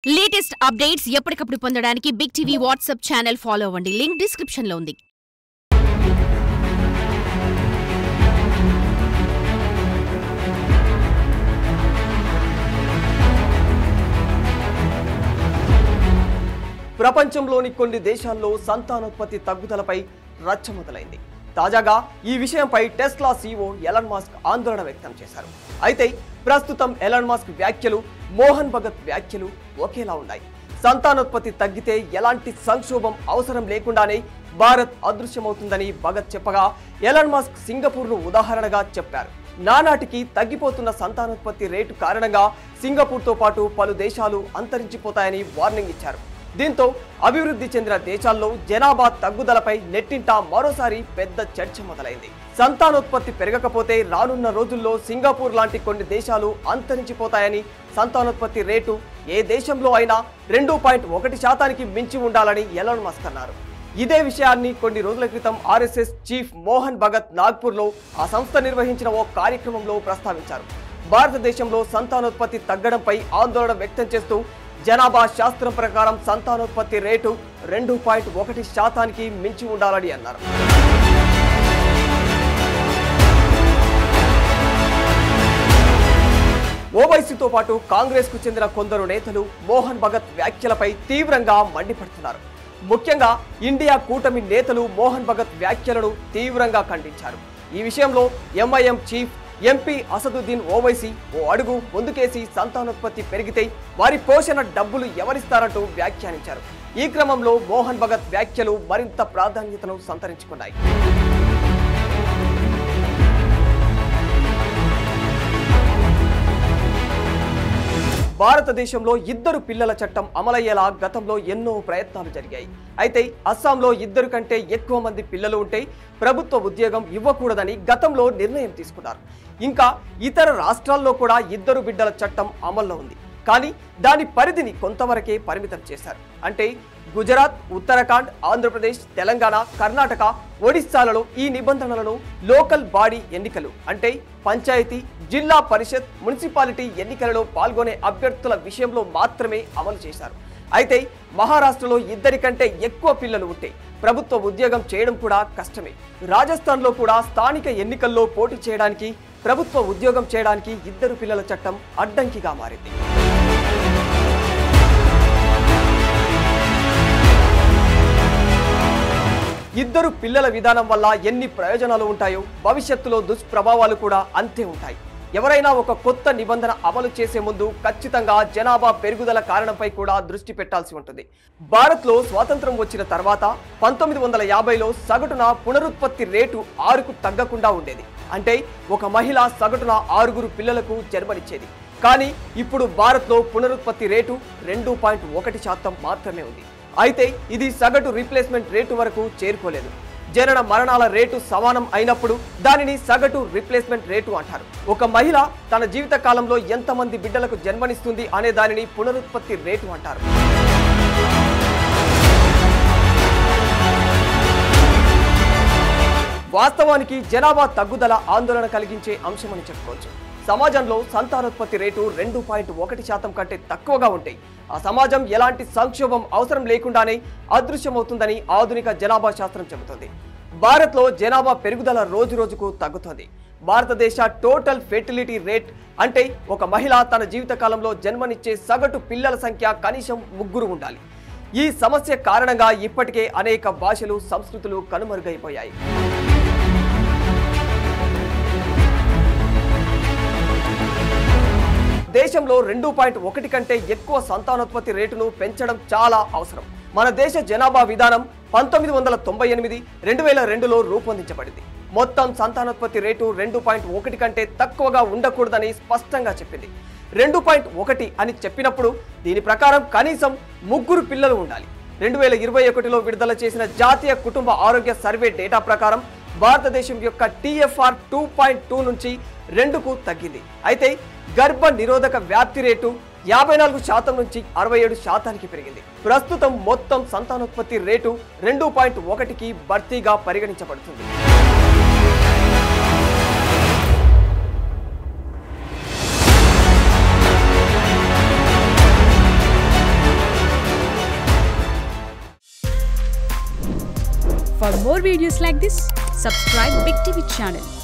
Latest updates ఎప్పటికప్పుడు పొందడానికి big TV WhatsApp channel follow అవ్వండి. లింక్ డిస్క్రిప్షన్ లో ఉంది. ప్రపంచంలోని కొన్ని దేశాల్లో సంతానోత్పత్తి తగ్గుదలపై రచ్చ మొదలైంది. తాజాగా ఈ విషయంపై టెస్లా సీఈఓ ఎలాన్ మస్క్ ఆందోళన వ్యక్తం చేశారు. అయితే ప్రస్తుతం ఎలాన్ మస్క్ వ్యాఖ్యలు, మోహన్ భగత్ వ్యాఖ్యలు ఒకేలా ఉన్నాయి. సంతానోత్పత్తి తగ్గితే ఎలాంటి సంక్షోభం అవసరం లేకుండానే భారత్ అదృశ్యమవుతుందని భగత్ చెప్పగా, ఎలాన్ మస్క్ సింగపూర్ను ఉదాహరణగా చెప్పారు. నానాటికి తగ్గిపోతున్న సంతానోత్పత్తి రేటు కారణంగా సింగపూర్తో పాటు పలు దేశాలు అంతరించిపోతాయని వార్నింగ్ ఇచ్చారు. దీంతో అభివృద్ధి చెందిన దేశాల్లో జనాభా తగ్గుదలపై నెట్టింట మరోసారి పెద్ద చర్చ మొదలైంది. సంతానోత్పత్తి పెరగకపోతే రానున్న రోజుల్లో సింగపూర్ లాంటి కొన్ని దేశాలు అంతరించిపోతాయని, సంతానోత్పత్తి రేటు ఏ దేశంలో అయినా 2.1% మించి ఉండాలని ఎలాన్ మస్క్ అన్నారు. ఇదే విషయాన్ని కొన్ని రోజుల క్రితం ఆర్ఎస్ఎస్ చీఫ్ మోహన్ భగత్ నాగ్పూర్లో ఆ సంస్థ నిర్వహించిన ఓ కార్యక్రమంలో ప్రస్తావించారు. భారతదేశంలో సంతానోత్పత్తి తగ్గడంపై ఆందోళన వ్యక్తం చేస్తూ, జనాభా శాస్త్రం ప్రకారం సంతానోత్పత్తి రేటు 2.1% మించి ఉండాలని అన్నారు. ఓవైసీతో పాటు కాంగ్రెస్ కు చెందిన కొందరు నేతలు మోహన్ భగత్ వ్యాఖ్యలపై తీవ్రంగా మండిపడుతున్నారు. ముఖ్యంగా ఇండియా కూటమి నేతలు మోహన్ భగత్ వ్యాఖ్యలను తీవ్రంగా ఖండించారు. ఈ విషయంలో MIM chief MP Asaduddin Owaisi ఓ అడుగు ముందుకేసి సంతానోత్పత్తి పెరిగితే వారి పోషణ డబ్బులు ఎవరిస్తారంటూ వ్యాఖ్యానించారు. ఈ క్రమంలో మోహన్ భగత్ వ్యాఖ్యలు మరింత ప్రాధాన్యతను సంతరించుకున్నాయి. భారతదేశంలో 2 పిల్లల చట్టం అమలయ్యేలా గతంలో ఎన్నో ప్రయత్నాలు జరిగాయి. అయితే అస్సాంలో 2 కంటే ఎక్కువ మంది పిల్లలు ఉంటే ప్రభుత్వ ఉద్యోగం ఇవ్వకూడదని గతంలో నిర్ణయం తీసుకున్నారు. ఇంకా ఇతర రాష్ట్రాల్లో కూడా 2 బిడ్డల చట్టం అమల్లో ఉంది. కానీ దాని పరిధిని కొంతవరకే పరిమితం చేశారు. అంటే గుజరాత్, ఉత్తరాఖండ్, ఆంధ్రప్రదేశ్, తెలంగాణ, కర్ణాటక, ఒడిశాలలో ఈ నిబంధనలను లోకల్ బాడీ ఎన్నికలు అంటే పంచాయతీ, జిల్లా పరిషత్, మున్సిపాలిటీ ఎన్నికలలో పాల్గొనే అభ్యర్థుల విషయంలో మాత్రమే అమలు చేశారు. అయితే మహారాష్ట్రలో 2 కంటే ఎక్కువ పిల్లలు ఉంటే ప్రభుత్వ ఉద్యోగం చేయడం కూడా కష్టమే. రాజస్థాన్లో కూడా స్థానిక ఎన్నికల్లో పోటీ చేయడానికి, ప్రభుత్వ ఉద్యోగం చేయడానికి 2 పిల్లల చట్టం అడ్డంకిగా మారింది. ఇద్దరు పిల్లల విధానం వల్ల ఎన్ని ప్రయోజనాలు ఉంటాయో భవిష్యత్తులో దుష్ప్రభావాలు కూడా అంతే ఉంటాయి. ఎవరైనా ఒక కొత్త నిబంధన అమలు చేసే ముందు ఖచ్చితంగా జనాభా పెరుగుదల కారణంపై కూడా దృష్టి పెట్టాల్సి ఉంటుంది. భారత్లో స్వాతంత్రం వచ్చిన తర్వాత 1950లో సగటున పునరుత్పత్తి రేటు 6కు తగ్గకుండా ఉండేది. అంటే ఒక మహిళ సగటున 6 పిల్లలకు జన్మనిచ్చేది. కానీ ఇప్పుడు భారత్లో పునరుత్పత్తి రేటు 2.1% మాత్రమే ఉంది. అయితే ఇది సగటు రీప్లేస్మెంట్ రేటు వరకు చేరుకోలేదు. జనన మరణాల రేటు సమానం అయినప్పుడు దానిని సగటు రీప్లేస్మెంట్ రేటు అంటారు. ఒక మహిళ తన జీవిత కాలంలో ఎంతమంది బిడ్డలకు జన్మనిస్తుంది అనే దానిని పునరుత్పత్తి రేటు అంటారు. వాస్తవానికి జనాభా తగ్గుదల ఆందోళన కలిగించే అంశమని చెప్పుకోవచ్చు. సమాజంలో సంతానోత్పత్తి రేటు 2.1% కంటే తక్కువగా ఉంటే ఆ సమాజం ఎలాంటి సంక్షోభం అవసరం లేకుండానే అదృశ్యమవుతుందని ఆధునిక జనాభా శాస్త్రం చెబుతుంది. భారత్లో జనాభా పెరుగుదల రోజు రోజుకు తగ్గుతోంది. భారతదేశ టోటల్ ఫెర్టిలిటీ రేట్ అంటే ఒక మహిళ తన జీవిత కాలంలో జన్మనిచ్చే సగటు పిల్లల సంఖ్య కనీసం 3 ఉండాలి. ఈ సమస్య కారణంగా ఇప్పటికే అనేక భాషలు, సంస్కృతులు కనుమరుగైపోయాయి. దేశంలో 2.1 కంటే ఎక్కువ సంతానోత్పత్తి రేటును పెంచడం చాలా అవసరం. మన దేశ జనాభా విధానం 1998, 2002లో రూపొందించబడింది. మొత్తం సంతానోత్పత్తి రేటు 2.1 కంటే తక్కువగా ఉండకూడదని స్పష్టంగా చెప్పింది. 2.1 అని చెప్పినప్పుడు దీని ప్రకారం కనీసం 3 పిల్లలు ఉండాలి. 2021లో విడుదల చేసిన జాతీయ కుటుంబ ఆరోగ్య సర్వే డేటా ప్రకారం భారతదేశం యొక్క TFR 2.2 నుంచి 2కు తగ్గింది. అయితే గర్భ నిరోధక వ్యాప్తి రేటు 54% నుంచి 67%కి పెరిగింది. ప్రస్తుతం మొత్తం సంతానోత్పత్తి రేటు 2.1కి భర్తీగా పరిగణించబడుతుంది. For more videos like this, subscribe Big TV channel.